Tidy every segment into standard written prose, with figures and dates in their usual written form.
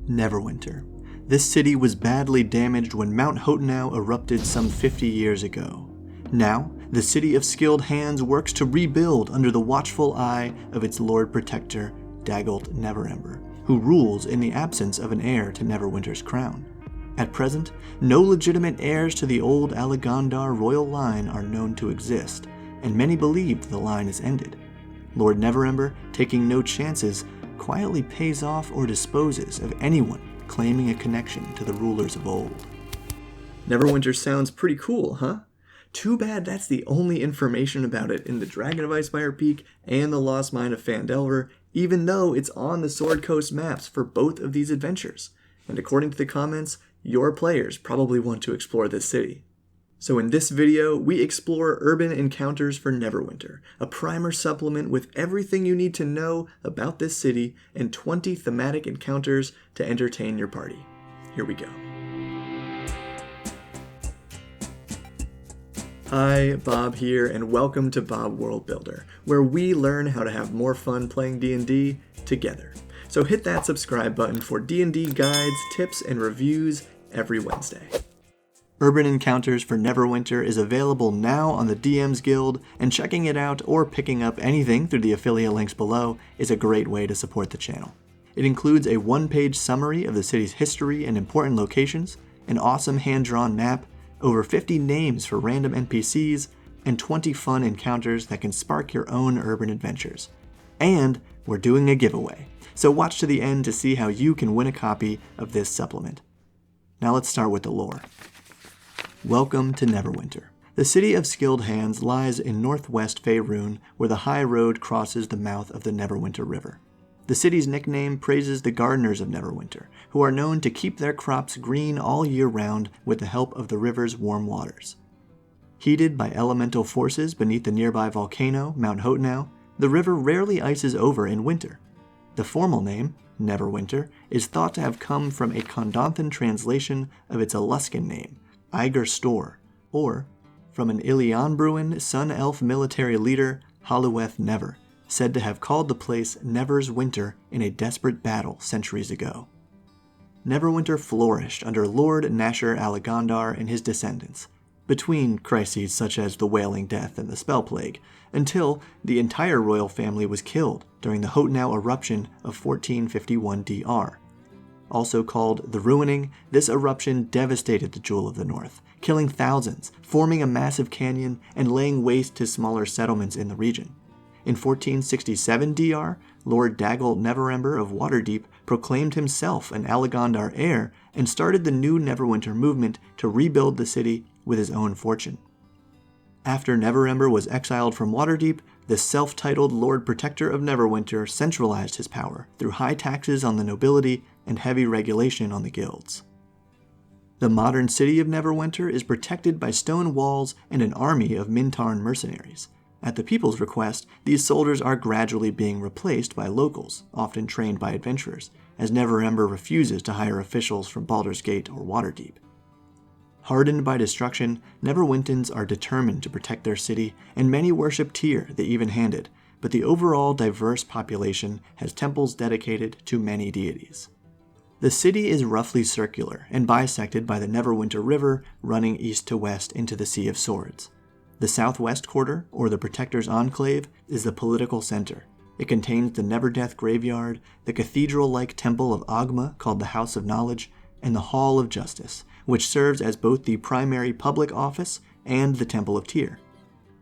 Neverwinter. This city was badly damaged when Mount Hotenau erupted some 50 years ago. Now, the city of skilled hands works to rebuild under the watchful eye of its Lord Protector, Dagult Neverember, who rules in the absence of an heir to Neverwinter's crown. At present, no legitimate heirs to the old Alagondar royal line are known to exist, and many believe the line is ended. Lord Neverember, taking no chances, quietly pays off or disposes of anyone claiming a connection to the rulers of old. Neverwinter sounds pretty cool, huh? Too bad that's the only information about it in the Dragon of Icefire Peak and the Lost Mine of Phandelver, even though it's on the Sword Coast maps for both of these adventures. And according to the comments, your players probably want to explore this city. So in this video, we explore Urban Encounters for Neverwinter, a primer supplement with everything you need to know about this city and 20 thematic encounters to entertain your party. Here we go. Hi, Bob here, and welcome to Bob World Builder, where we learn how to have more fun playing D&D together. So hit that subscribe button for D&D guides, tips, and reviews every Wednesday. Urban Encounters for Neverwinter is available now on the DM's Guild, and checking it out or picking up anything through the affiliate links below is a great way to support the channel. It includes a one-page summary of the city's history and important locations, an awesome hand-drawn map, over 50 names for random NPCs, and 20 fun encounters that can spark your own urban adventures. And we're doing a giveaway, so watch to the end to see how you can win a copy of this supplement. Now let's start with the lore. Welcome to Neverwinter. The city of skilled hands lies in northwest Faerun, where the high road crosses the mouth of the Neverwinter River. The city's nickname praises the gardeners of Neverwinter, who are known to keep their crops green all year round with the help of the river's warm waters. Heated by elemental forces beneath the nearby volcano, Mount Hotenau, the river rarely ices over in winter. The formal name, Neverwinter, is thought to have come from a Condothan translation of its Eluskan name, Iger Store, or from an Ilianbruin Sun Elf military leader, Halueth Never, said to have called the place Never's Winter in a desperate battle centuries ago. Neverwinter flourished under Lord Nasher Alagondar and his descendants, between crises such as the Wailing Death and the Spell Plague, until the entire royal family was killed during the Hotenau eruption of 1451 DR. Also called the Ruining, this eruption devastated the Jewel of the North, killing thousands, forming a massive canyon, and laying waste to smaller settlements in the region. In 1467 DR, Lord Dagult Neverember of Waterdeep proclaimed himself an Alagondar heir and started the new Neverwinter movement to rebuild the city with his own fortune. After Neverember was exiled from Waterdeep, the self-titled Lord Protector of Neverwinter centralized his power through high taxes on the nobility and heavy regulation on the guilds. The modern city of Neverwinter is protected by stone walls and an army of Mintarn mercenaries. At the people's request, these soldiers are gradually being replaced by locals, often trained by adventurers, as Neverember refuses to hire officials from Baldur's Gate or Waterdeep. Hardened by destruction, Neverwintans are determined to protect their city, and many worship Tyr, the even-handed, but the overall diverse population has temples dedicated to many deities. The city is roughly circular and bisected by the Neverwinter River running east to west into the Sea of Swords. The southwest quarter, or the Protector's Enclave, is the political center. It contains the Neverdeath Graveyard, the cathedral-like temple of Ogma called the House of Knowledge, and the Hall of Justice, which serves as both the primary public office and the Temple of Tyr.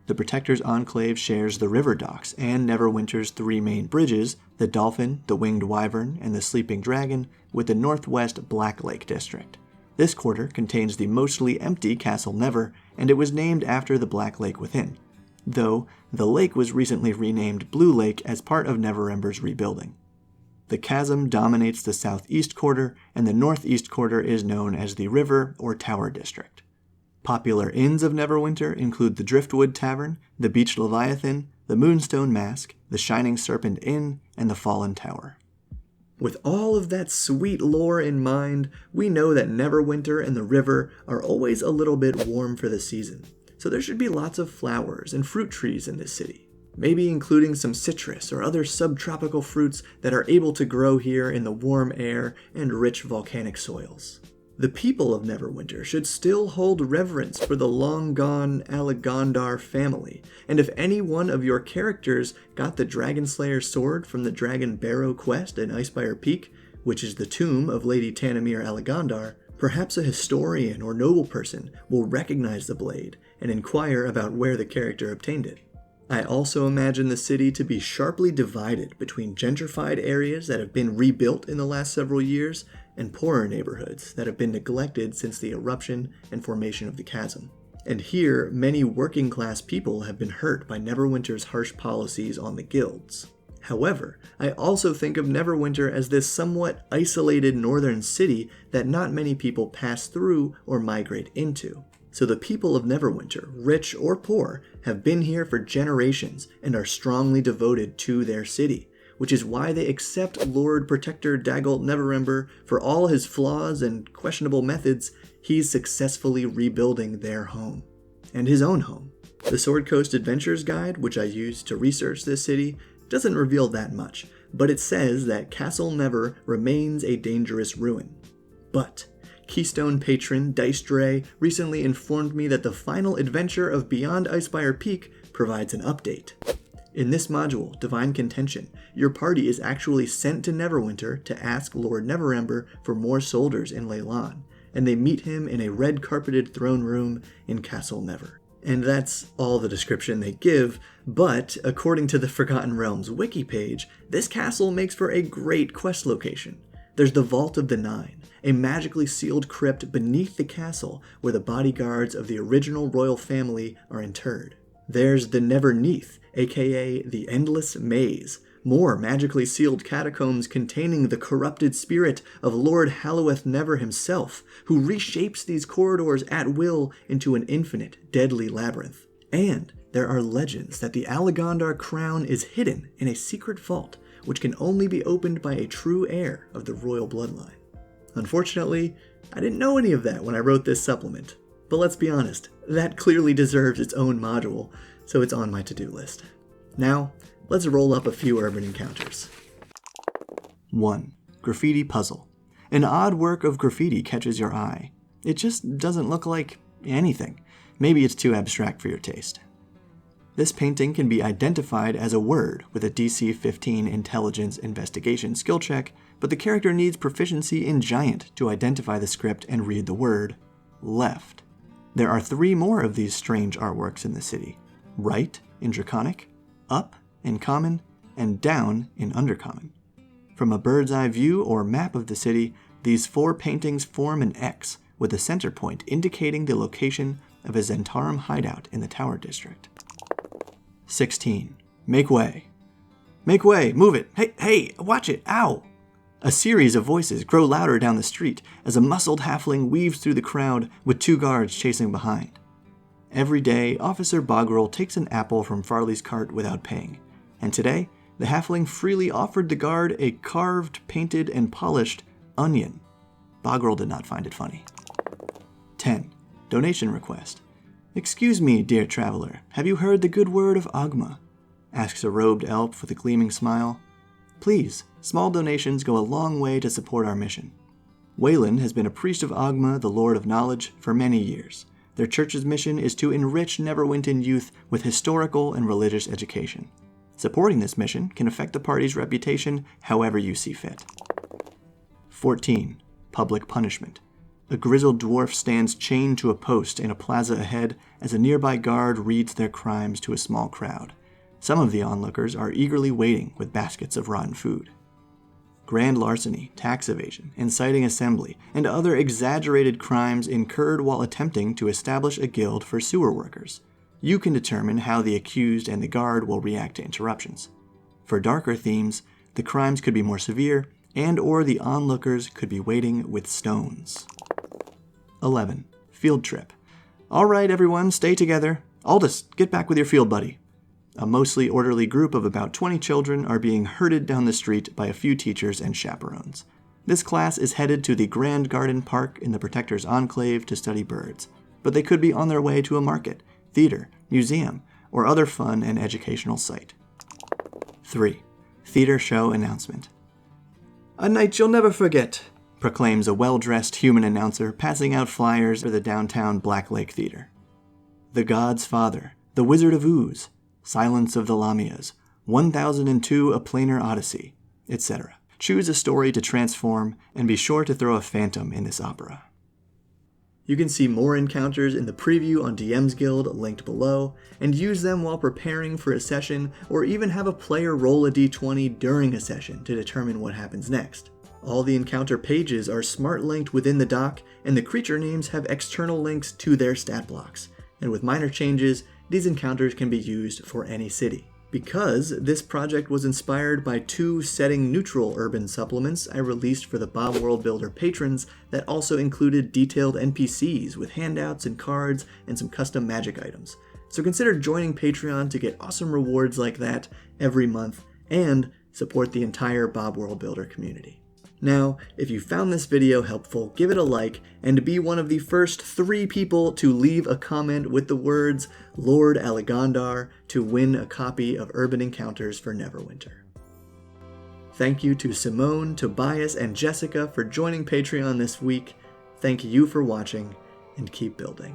The Protector's Enclave shares the river docks and Neverwinter's three main bridges, the Dolphin, the Winged Wyvern, and the Sleeping Dragon, with the northwest Black Lake District. This quarter contains the mostly empty Castle Never, and it was named after the Black Lake within, though the lake was recently renamed Blue Lake as part of Neverember's rebuilding. The chasm dominates the southeast quarter, and the northeast quarter is known as the River or Tower District. Popular inns of Neverwinter include the Driftwood Tavern, the Beach Leviathan, the Moonstone Mask, the Shining Serpent Inn, and the Fallen Tower. With all of that sweet lore in mind, we know that Neverwinter and the river are always a little bit warm for the season, so there should be lots of flowers and fruit trees in this city. maybe including some citrus or other subtropical fruits that are able to grow here in the warm air and rich volcanic soils. The people of Neverwinter should still hold reverence for the long-gone Alagondar family, and if any one of your characters got the Dragonslayer sword from the Dragon Barrow quest in Icespire Peak, which is the tomb of Lady Tanamir Alagondar, perhaps a historian or nobleperson will recognize the blade and inquire about where the character obtained it. I also imagine the city to be sharply divided between gentrified areas that have been rebuilt in the last several years and poorer neighborhoods that have been neglected since the eruption and formation of the chasm. And here, many working-class people have been hurt by Neverwinter's harsh policies on the guilds. However, I also think of Neverwinter as this somewhat isolated northern city that not many people pass through or migrate into. So the people of Neverwinter, rich or poor, have been here for generations and are strongly devoted to their city, which is why they accept Lord Protector Dagult Neverember for all his flaws and questionable methods. He's successfully rebuilding their home, and his own home. The Sword Coast Adventures Guide, which I used to research this city, doesn't reveal that much, but it says that Castle Never remains a dangerous ruin. But Keystone patron Dice Dre recently informed me that the final adventure of Beyond Icespire Peak provides an update. In this module, Divine Contention, your party is actually sent to Neverwinter to ask Lord Neverember for more soldiers in Leyland, and they meet him in a red-carpeted throne room in Castle Never. And that's all the description they give, but according to the Forgotten Realms wiki page, this castle makes for a great quest location. There's the Vault of the Nine, a magically sealed crypt beneath the castle where the bodyguards of the original royal family are interred. There's the Neverneath, aka the Endless Maze, more magically sealed catacombs containing the corrupted spirit of Lord Halloweth Never himself, who reshapes these corridors at will into an infinite, deadly labyrinth. And there are legends that the Alagondar crown is hidden in a secret vault, which can only be opened by a true heir of the royal bloodline. Unfortunately, I didn't know any of that when I wrote this supplement. But let's be honest, that clearly deserves its own module, so it's on my to-do list. Now, let's roll up a few urban encounters. 1. Graffiti puzzle. An odd work of graffiti catches your eye. It just doesn't look like anything. Maybe it's too abstract for your taste. This painting can be identified as a word with a DC 15 Intelligence Investigation skill check, but the character needs proficiency in Giant to identify the script and read the word left. There are 3 more of these strange artworks in the city. Right in Draconic, up in Common, and down in Undercommon. From a bird's eye view or map of the city, these 4 paintings form an X, with the center point indicating the location of a Zentarum hideout in the Tower District. 16. Make way. Make way, move it, hey, watch it, ow! A series of voices grow louder down the street as a muscled halfling weaves through the crowd with 2 guards chasing behind. Every day, Officer Bogrel takes an apple from Farley's cart without paying, and today, the halfling freely offered the guard a carved, painted, and polished onion. Bogrel did not find it funny. 10. Donation request. Excuse me, dear traveler, have you heard the good word of Agma? Asks a robed elf with a gleaming smile. Please, small donations go a long way to support our mission. Wayland has been a priest of Agma, the Lord of Knowledge, for many years. Their church's mission is to enrich Neverwinter youth with historical and religious education. Supporting this mission can affect the party's reputation however you see fit. 14. Public punishment. A grizzled dwarf stands chained to a post in a plaza ahead as a nearby guard reads their crimes to a small crowd. Some of the onlookers are eagerly waiting with baskets of rotten food. Grand larceny, tax evasion, inciting assembly, and other exaggerated crimes incurred while attempting to establish a guild for sewer workers. You can determine how the accused and the guard will react to interruptions. For darker themes, the crimes could be more severe, and/or the onlookers could be waiting with stones. 11. Field trip. All right, everyone, stay together. Aldous, get back with your field buddy. A mostly orderly group of about 20 children are being herded down the street by a few teachers and chaperones. This class is headed to the Grand Garden Park in the Protector's Enclave to study birds, but they could be on their way to a market, theater, museum, or other fun and educational site. 3. Theater show announcement. "A night you'll never forget," proclaims a well-dressed human announcer passing out flyers for the downtown Black Lake Theater. "The God's Father, The Wizard of Ooze, Silence of the Lamias, 1002 A Planar Odyssey, etc. Choose a story to transform, and be sure to throw a phantom in this opera." You can see more encounters in the preview on DM's Guild, linked below, and use them while preparing for a session, or even have a player roll a d20 during a session to determine what happens next. All the encounter pages are smart linked within the doc, and the creature names have external links to their stat blocks. And with minor changes, these encounters can be used for any city. Because this project was inspired by 2 setting-neutral urban supplements I released for the Bob World Builder patrons that also included detailed NPCs with handouts and cards and some custom magic items. So consider joining Patreon to get awesome rewards like that every month and support the entire Bob World Builder community. Now, if you found this video helpful, give it a like, and be one of the first 3 people to leave a comment with the words Lord Aligandar to win a copy of Urban Encounters for Neverwinter. Thank you to Simone, Tobias, and Jessica for joining Patreon this week. Thank you for watching, and keep building.